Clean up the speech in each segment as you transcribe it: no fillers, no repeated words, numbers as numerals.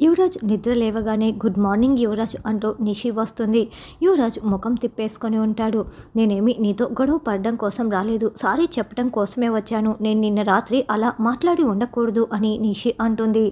యువరాజ్ నిద్ర లేవగానే good morning Yuvraj అంటూ నిషి వస్తుంది. యువరాజ్ ముఖం తిప్పేసుకొని ఉంటాడు. నేనేమి నీతో గొడవ పడడం కోసం రాలేదు, సారీ చెప్పడం కోసమే వచ్చాను. నేను నిన్న రాత్రి అలా మాట్లాడి ఉండకూడదు అని నిషి అంటుంది.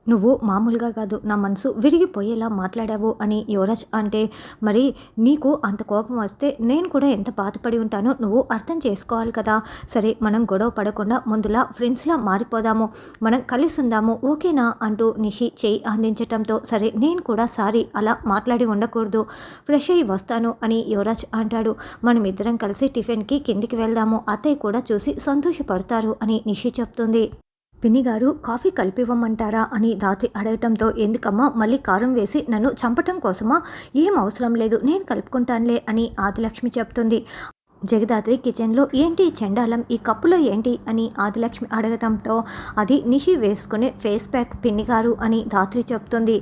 నువ్వు మామూలుగా కాదు, నా మనసు విరిగిపోయేలా మాట్లాడావు అని యువరాజ్ అంటే, మరి నీకు అంత కోపం వస్తే నేను కూడా ఎంత బాధపడి ఉంటానో నువ్వు అర్థం చేసుకోవాలి కదా. సరే, మనం గొడవ పడకుండా ముందులా ఫ్రెండ్స్లా మారిపోదాము, మనం కలిసి ఉందాము, ఓకేనా అంటూ నిషి చేయి అందించటంతో, సరే నేను కూడా సారీ, అలా మాట్లాడి ఉండకూడదు, ఫ్రెష్ అయ్యి వస్తాను అని యువరాజ్ అంటాడు. మనం ఇద్దరం కలిసి టిఫిన్కి కిందికి వెళ్దాము, అత్తయ్య కూడా చూసి సంతోషపడతారు అని నిషి చెప్తుంది. పిన్ని గారు కాఫీ కలిపివ్వమంటారా అని ధాత్రి అడగటంతో, ఎందుకమ్మా మళ్ళీ కారం వేసి నన్ను చంపటం కోసమా, ఏం అవసరం లేదు, నేను కలుపుకుంటానులే అని ఆదిలక్ష్మి చెప్తుంది. జగదాత్రి కిచెన్లో, ఏంటి చెండాలం, ఈ కప్పులో ఏంటి అని ఆదిలక్ష్మి అడగటంతో, అది నిషి వేసుకునే ఫేస్ ప్యాక్ పిన్ని గారు అని ధాత్రి చెప్తుంది.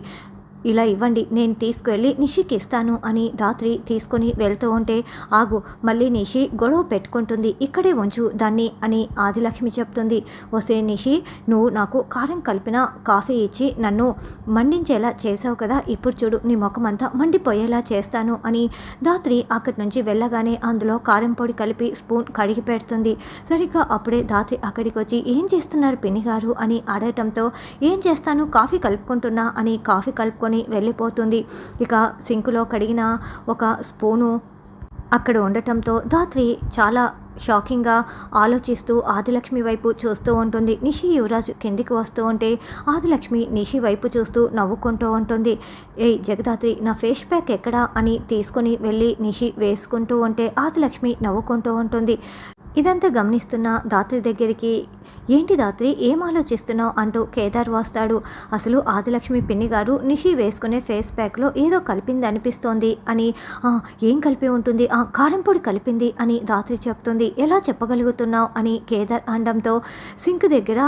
ఇలా ఇవ్వండి, నేను తీసుకువెళ్ళి నిషికి ఇస్తాను అని ధాత్రి తీసుకొని వెళ్తూ ఉంటే, ఆగు, మళ్ళీ నిషి గొడవ పెట్టుకుంటుంది, ఇక్కడే ఉంచు దాన్ని అని ఆదిలక్ష్మి చెప్తుంది. వసే నిషి, నువ్వు నాకు కారం కలిపిన కాఫీ ఇచ్చి నన్ను మండించేలా చేసావు కదా, ఇప్పుడు చూడు నీ ముఖం అంతా మండిపోయేలా చేస్తాను అని ధాత్రి అక్కడి నుంచి వెళ్ళగానే అందులో కారం పొడి కలిపి స్పూన్ కడిగి పెడుతుంది. సరిగ్గా అప్పుడే ధాత్రి అక్కడికి వచ్చి, ఏం చేస్తున్నారు పిన్ని గారు అని అడగటంతో, ఏం చేస్తాను, కాఫీ కలుపుకుంటున్నా అని కాఫీ కలుపుకొని వెళ్ళిపోతుంది. ఇక సింకులో కడిగిన ఒక స్పూను అక్కడ ఉండటంతో ధాత్రి చాలా షాకింగ్గా ఆలోచిస్తూ ఆదిలక్ష్మి వైపు చూస్తూ ఉంటుంది. నిషి యువరాజ్ కిందికి వస్తూ ఉంటే ఆదిలక్ష్మి నిషి వైపు చూస్తూ నవ్వుకుంటూ ఉంటుంది. ఏయ్ జగదాత్రి, నా ఫేస్ ప్యాక్ ఎక్కడా అని తీసుకుని వెళ్ళి నిషి వేసుకుంటూ ఉంటే ఆదిలక్ష్మి నవ్వుకుంటూ ఉంటుంది. ఇదంతా గమనిస్తున్న ధాత్రి దగ్గరికి, ఏంటి ధాత్రి, ఏం ఆలోచిస్తున్నావు అంటూ కేదార్ వస్తాడు. అసలు ఆదిలక్ష్మి పిన్ని గారు నిషి వేసుకునే ఫేస్ ప్యాక్లో ఏదో కలిపింది అనిపిస్తోంది అని. ఏం కలిపి ఉంటుంది, కారం పొడి కలిపింది అని ధాత్రి చెప్తుంది. ఎలా చెప్పగలుగుతున్నావు అని కేదార్ అనడంతో, సింక్ దగ్గర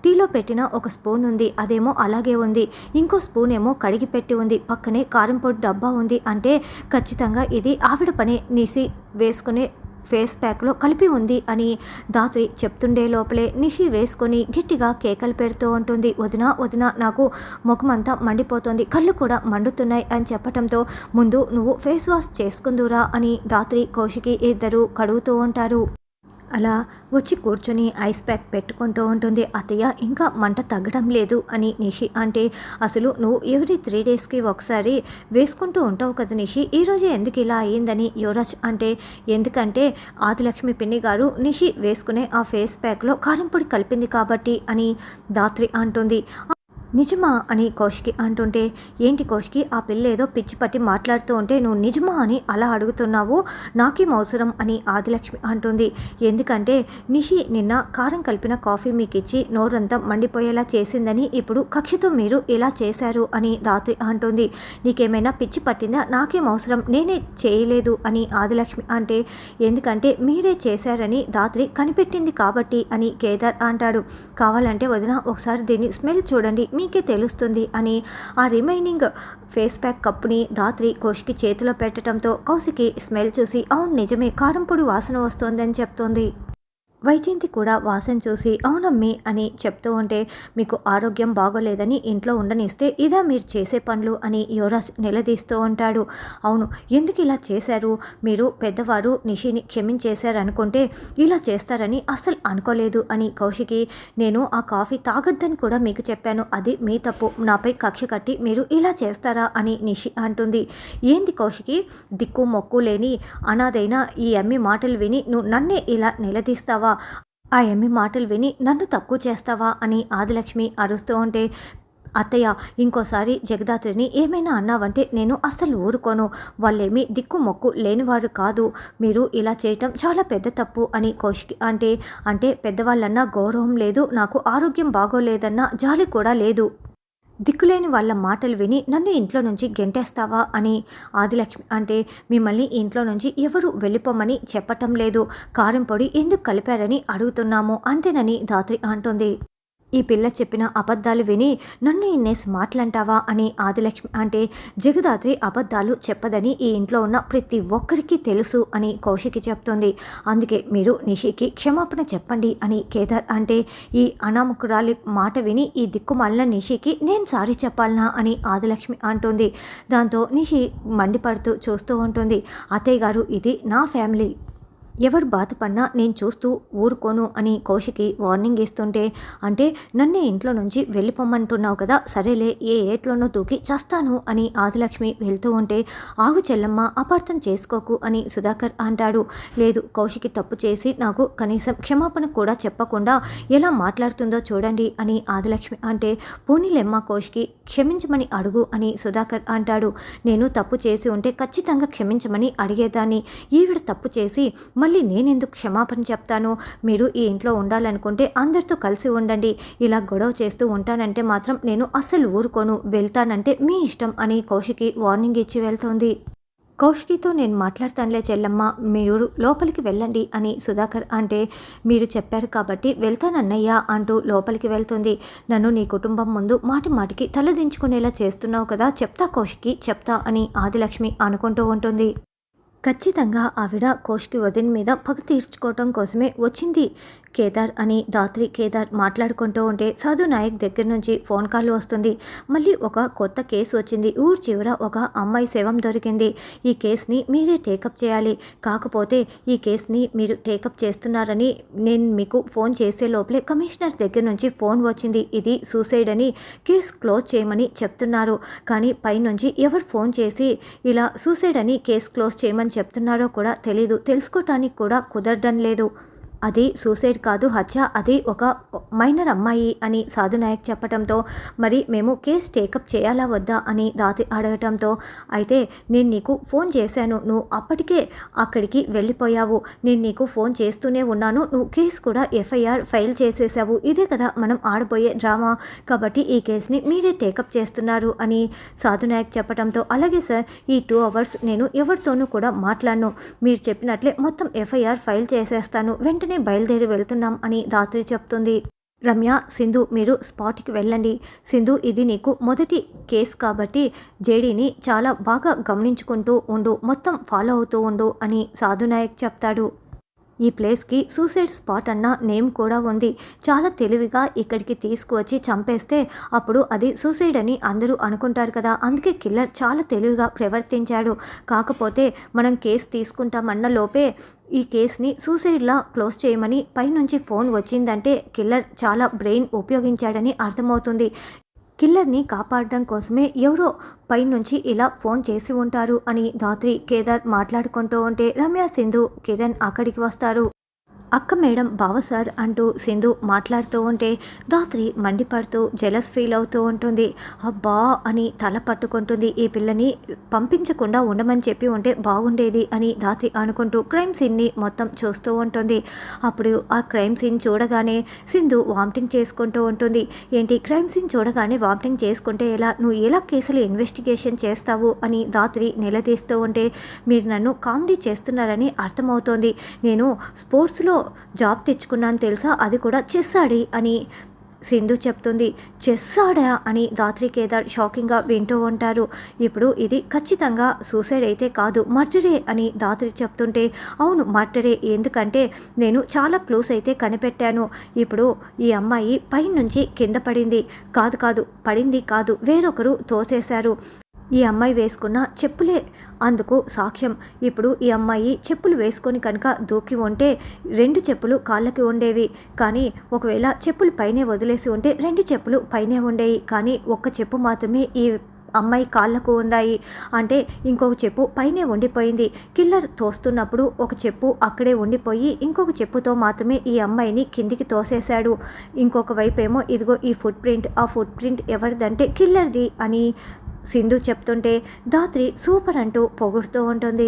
టీలో పెట్టిన ఒక స్పూన్ ఉంది, అదేమో అలాగే ఉంది, ఇంకో స్పూన్ ఏమో కడిగి పెట్టి ఉంది, పక్కనే కారం పొడి డబ్బా ఉంది, అంటే ఖచ్చితంగా ఇది ఆవిడ పనే, నిషి వేసుకునే ఫేస్ ప్యాక్లో కలిపి ఉంది అని ధాత్రి చెప్తుండే లోపలే నిషి వేసుకొని గట్టిగా కేకలు పెడుతూ ఉంటుంది. వదినా వదినా, నాకు ముఖమంతా మండిపోతుంది, కళ్ళు కూడా మండుతున్నాయి అని చెప్పటంతో, ముందు నువ్వు ఫేస్ వాష్ చేసుకుందురా అని ధాత్రి కౌశికి ఇద్దరు కడుగుతూ ఉంటారు. అలా వచ్చి కూర్చొని ఐస్ ప్యాక్ పెట్టుకుంటూ ఉంటుంది. అత్తయ్య, ఇంకా మంట తగ్గడం లేదు అని నిషి అంటే, అసలు నువ్వు ఎవ్రీ 3 డేస్కి ఒకసారి వేసుకుంటూ ఉంటావు కదా నిషి, ఈరోజే ఎందుకు ఇలా అయ్యిందని యువరాజ్ అంటే, ఎందుకంటే ఆదిలక్ష్మి పిన్ని గారు నిషి వేసుకునే ఆ ఫేస్ ప్యాక్లో కారం పొడి కలిపింది కాబట్టి అని ధాత్రి అంటుంది. నిజమా అని కౌశికి అంటుంటే, ఏంటి కౌశికి, ఆ పిల్ల ఏదో పిచ్చి పట్టి మాట్లాడుతూ ఉంటే నువ్వు నిజమా అని అలా అడుగుతున్నావు, నాకేం అవసరం అని ఆదిలక్ష్మి అంటుంది. ఎందుకంటే నిషి నిన్న కారం కలిపిన కాఫీ మీకు ఇచ్చి నోరంతా మండిపోయేలా చేసిందని, ఇప్పుడు కక్షతో మీరు ఇలా చేశారు అని ధాత్రి అంటుంది. నీకేమైనా పిచ్చి పట్టిందా, నాకేం అవసరం, నేనే చేయలేదు అని ఆదిలక్ష్మి అంటే, ఎందుకంటే మీరే చేశారని ధాత్రి కనిపెట్టింది కాబట్టి అని కేదార్ అంటాడు. కావాలంటే వదిన, ఒకసారి దీన్ని స్మెల్ చూడండి, మీకే తెలుస్తుంది అని ఆ రిమైనింగ్ ఫేస్ ప్యాక్ కప్పుని ధాత్రి కౌశికి చేతిలో పెట్టడంతో, కౌశికి స్మెల్ చూసి, అవును నిజమే, కారం పొడి వాసన వస్తోందని చెప్తోంది. వైజయంతి కూడా వాసన చూసి, అవునమ్మి అని చెప్తూ ఉంటే, మీకు ఆరోగ్యం బాగోలేదని ఇంట్లో ఉండనిస్తే ఇదా మీరు చేసే పనులు అని యువరాజ్ నిలదీస్తూ ఉంటాడు. అవును, ఎందుకు ఇలా చేశారు, మీరు పెద్దవారు నిషిని క్షమించేశారనుకుంటే ఇలా చేస్తారని అస్సలు అనుకోలేదు అని కౌశికి, నేను ఆ కాఫీ తాగొద్దని కూడా మీకు చెప్పాను, అది మీ తప్పు, నాపై కక్ష కట్టి మీరు ఇలా చేస్తారా అని నిషి అంటుంది. ఏంది కౌశికి, దిక్కు మొక్కు లేని అనాథైన ఈ అమ్మి మాటలు విని నువ్వు నన్నే ఇలా నిలదీస్తావా, ఆ ఎమ్మి మాటలు విని నన్ను తక్కువ చేస్తావా అని ఆదిలక్ష్మి అరుస్తూ ఉంటే, అత్తయ్య, ఇంకోసారి జగదాత్రిని ఏమైనా అన్నావంటే నేను అస్సలు ఊరుకోను, వాళ్ళేమీ దిక్కు మొక్కు లేనివారు కాదు, మీరు ఇలా చేయటం చాలా పెద్ద తప్పు అని కౌశికి అంటే పెద్దవాళ్ళన్నా గౌరవం లేదు, నాకు ఆరోగ్యం బాగోలేదన్న జాలి కూడా లేదు, దిక్కులేని వాళ్ళ మాటలు విని నన్ను ఇంట్లో నుంచి గెంటేస్తావా అని ఆదిలక్ష్మి అంటే, మిమ్మల్ని ఇంట్లో నుంచి ఎవరు వెళ్ళిపోమని చెప్పటం లేదు, కారం పొడి ఎందుకు కలిపారని అడుగుతున్నాము అంతేనని ధాత్రి అంటుంది. ఈ పిల్ల చెప్పిన అబద్ధాలు విని నన్ను ఇన్నేసి మాటలంటావా అని ఆదిలక్ష్మి అంటే జగదాత్రి అబద్ధాలు చెప్పదని ఈ ఇంట్లో ఉన్న ప్రతి ఒక్కరికి తెలుసు అని కౌశికి చెప్తుంది. అందుకే మీరు నిషికి క్షమాపణ చెప్పండి అని కేదార్ అంటే ఈ అనామకురాలి మాట విని ఈ దిక్కుమాలిన నిషికి నేను సారీ చెప్పాలనా అని ఆదిలక్ష్మి అంటుంది. దాంతో నిషి మండిపడుతూ చూస్తూ ఉంటుంది. అత్తయ్య గారు ఇది నా ఫ్యామిలీ, ఎవరు బాధపడినా నేను చూస్తూ ఊరుకోను అని కౌశికి వార్నింగ్ ఇస్తుంటే అంటే నన్నే ఇంట్లో నుంచి వెళ్ళిపోమ్మంటున్నావు కదా, సరేలే ఏ ఏట్లోనో దూకి చస్తాను అని ఆదిలక్ష్మి వెళ్తూ ఉంటే ఆగు చెల్లమ్మ అపార్థం చేసుకోకు అని సుధాకర్ అంటాడు. లేదు కౌశికి తప్పు చేసి నాకు కనీసం క్షమాపణ కూడా చెప్పకుండా ఎలా మాట్లాడుతుందో చూడండి అని ఆదిలక్ష్మి అంటే పోనీలెమ్మ కౌశికి క్షమించమని అడుగు అని సుధాకర్ అంటాడు. నేను తప్పు చేసి ఉంటే ఖచ్చితంగా క్షమించమని అడిగేదాన్ని, ఈవిడ తప్పు చేసి మళ్ళీ నేనెందుకు క్షమాపణ చెప్తాను, మీరు ఈ ఇంట్లో ఉండాలనుకుంటే అందరితో కలిసి ఉండండి, ఇలా గొడవ చేస్తూ ఉంటానంటే మాత్రం నేను అస్సలు ఊరుకోను, వెళ్తానంటే మీ ఇష్టం అని కౌశికి వార్నింగ్ ఇచ్చి వెళ్తోంది. కౌశికితో నేను మాట్లాడతానులే చెల్లమ్మ, మీరు లోపలికి వెళ్ళండి అని సుధాకర్ అంటే మీరు చెప్పారు కాబట్టి వెళ్తానన్నయ్యా అంటూ లోపలికి వెళ్తుంది. నన్ను నీ కుటుంబం ముందు మాటి మాటికి తలదించుకునేలా చేస్తున్నావు కదా, చెప్తా కౌశికి చెప్తా అని ఆదిలక్ష్మి అనుకుంటూ ఉంటుంది. ఖచ్చితంగా ఆవిడ కౌశికి వదిన మీద పగ తీర్చుకోవటం కోసమే వచ్చింది కేదార్ అని దాత్రి కేదార్ మాట్లాడుకుంటూ ఉంటే సాధు నాయక్ దగ్గర నుంచి ఫోన్ కాల్ వస్తుంది. మళ్ళీ ఒక కొత్త కేసు వచ్చింది, ఊరు చివర ఒక అమ్మాయి శవం దొరికింది, ఈ కేసుని మీరే టేకప్ చేయాలి, కాకపోతే ఈ కేసుని మీరు టేకప్ చేస్తున్నారని నేను మీకు ఫోన్ చేసే లోపలే కమిషనర్ దగ్గర నుంచి ఫోన్ వచ్చింది, ఇది సూసైడ్ అని కేసు క్లోజ్ చేయమని చెప్తున్నారు, కానీ పైనుంచి ఎవరు ఫోన్ చేసి ఇలా సూసైడ్ అని కేసు క్లోజ్ చేయమని చెప్తున్నారో కూడా తెలీదు, తెలుసుకోవటానికి కూడా కుదరడం లేదు, అది సూసైడ్ కాదు హత్య, అది ఒక మైనర్ అమ్మాయి అని సాధు నాయక్ చెప్పడంతో మరి మేము కేసు టేకప్ చేయాలా వద్దా అని దాతి అడగటంతో అయితే నేను నీకు ఫోన్ చేశాను, నువ్వు అప్పటికే అక్కడికి వెళ్ళిపోయావు, నేను నీకు ఫోన్ చేస్తూనే ఉన్నాను, నువ్వు కేసు కూడా ఎఫ్ఐఆర్ ఫైల్ చేసేసావు, ఇదే కదా మనం ఆడబోయే డ్రామా, కాబట్టి ఈ కేసుని మీరే టేకప్ చేస్తున్నారు అని సాధు నాయక్ చెప్పడంతో అలాగే సార్ ఈ 2 hours నేను ఎవరితోనూ కూడా మాట్లాడను, మీరు చెప్పినట్లే మొత్తం ఎఫ్ఐఆర్ ఫైల్ చేసేస్తాను, వెంటనే బయలుదేరి వెళ్తున్నాం అని దాత్రి చెప్తుంది. రమ్య సింధు మీరు స్పాట్కి వెళ్ళండి, సింధు ఇది నీకు మొదటి కేసు కాబట్టి జేడీని చాలా బాగా గమనించుకుంటూ ఉండు, మొత్తం ఫాలో అవుతూ ఉండు అని సాధు నాయక్ చెప్తాడు. ఈ ప్లేస్కి సూసైడ్ స్పాట్ అన్న నేమ్ కూడా ఉంది, చాలా తెలివిగా ఇక్కడికి తీసుకువచ్చి చంపేస్తే అప్పుడు అది సూసైడ్ అని అందరూ అనుకుంటారు కదా, అందుకే కిల్లర్ చాలా తెలివిగా ప్రవర్తించాడు, కాకపోతే మనం కేసు తీసుకుంటామన్న లోపే ఈ కేసుని సూసైడ్లా క్లోజ్ చేయమని పైనుంచి ఫోన్ వచ్చిందంటే కిల్లర్ చాలా బ్రెయిన్ ఉపయోగించాడని అర్థమవుతుంది, కిల్లర్ని కాపాడడం కోసమే ఎవరో పైనుంచి ఇలా ఫోన్ చేసి ఉంటారు అని దాత్రి కేదార్ మాట్లాడుకుంటూ ఉంటే రమ్య సింధు కిరణ్ అక్కడికి వస్తారు. అక్క మేడం బావ సార్ అంటూ సింధు మాట్లాడుతూ ఉంటే దాత్రి మండిపడుతూ జెలస్ ఫీల్ అవుతూ ఉంటుంది. అబ్బా అని తల పట్టుకుంటుంది, ఈ పిల్లని పంపించకుండా ఉండమని చెప్పి ఉంటే బాగుండేది అని దాత్రి అనుకుంటూ క్రైమ్ సీన్ని మొత్తం చూస్తూ ఉంటుంది. అప్పుడు ఆ క్రైమ్ సీన్ చూడగానే సింధు వామిటింగ్ చేసుకుంటూ ఉంటుంది. ఏంటి క్రైమ్ సీన్ చూడగానే వామిటింగ్ చేసుకుంటే ఎలా, నువ్వు ఎలా కేసులు ఇన్వెస్టిగేషన్ చేస్తావు అని దాత్రి నిలదీస్తూ ఉంటే మీరు నన్ను కామెడీ చేస్తున్నారని అర్థమవుతోంది, నేను స్పోర్ట్స్లో జాబ్ తెచ్చుకున్నాను తెలుసా, అది కూడా చెస్ ఆడి అని సింధు చెప్తుంది. చెస్ ఆడా అని దాత్రి కేదార్ షాకింగ్గా వింటూ ఉంటారు. ఇప్పుడు ఇది ఖచ్చితంగా సూసైడ్ అయితే కాదు మర్డరే అని దాత్రి చెప్తుంటే అవును మర్డరే, ఎందుకంటే నేను చాలా క్లూస్ అయితే కనిపెట్టాను, ఇప్పుడు ఈ అమ్మాయి పైనుంచి కింద పడింది పడింది కాదు వేరొకరు తోసేశారు, ఈ అమ్మాయి వేసుకున్న చెప్పులే అందుకు సాక్ష్యం, ఇప్పుడు ఈ అమ్మాయి చెప్పులు వేసుకొని కనుక దూకి ఉంటే 2 చెప్పులు కాళ్ళకి ఉండేవి, కానీ ఒకవేళ చెప్పులు పైనే వదిలేసి ఉంటే 2 చెప్పులు పైనే ఉండేవి, కానీ ఒక్క చెప్పు మాత్రమే ఈ అమ్మాయి కాళ్ళకు ఉన్నాయి, అంటే ఇంకొక చెప్పు పైనే ఉండిపోయింది, కిల్లర్ తోస్తున్నప్పుడు ఒక చెప్పు అక్కడే ఉండిపోయి ఇంకొక చెప్పుతో మాత్రమే ఈ అమ్మాయిని కిందికి తోసేశాడు, ఇంకొక వైపేమో ఇదిగో ఈ ఫుట్ ప్రింట్, ఆ ఫుట్ ప్రింట్ ఎవరిదంటే కిల్లర్ది అని సింధు చెప్తుంటే దాత్రి సూపర్ అంటూ పొగుడుతూ ఉంటుంది.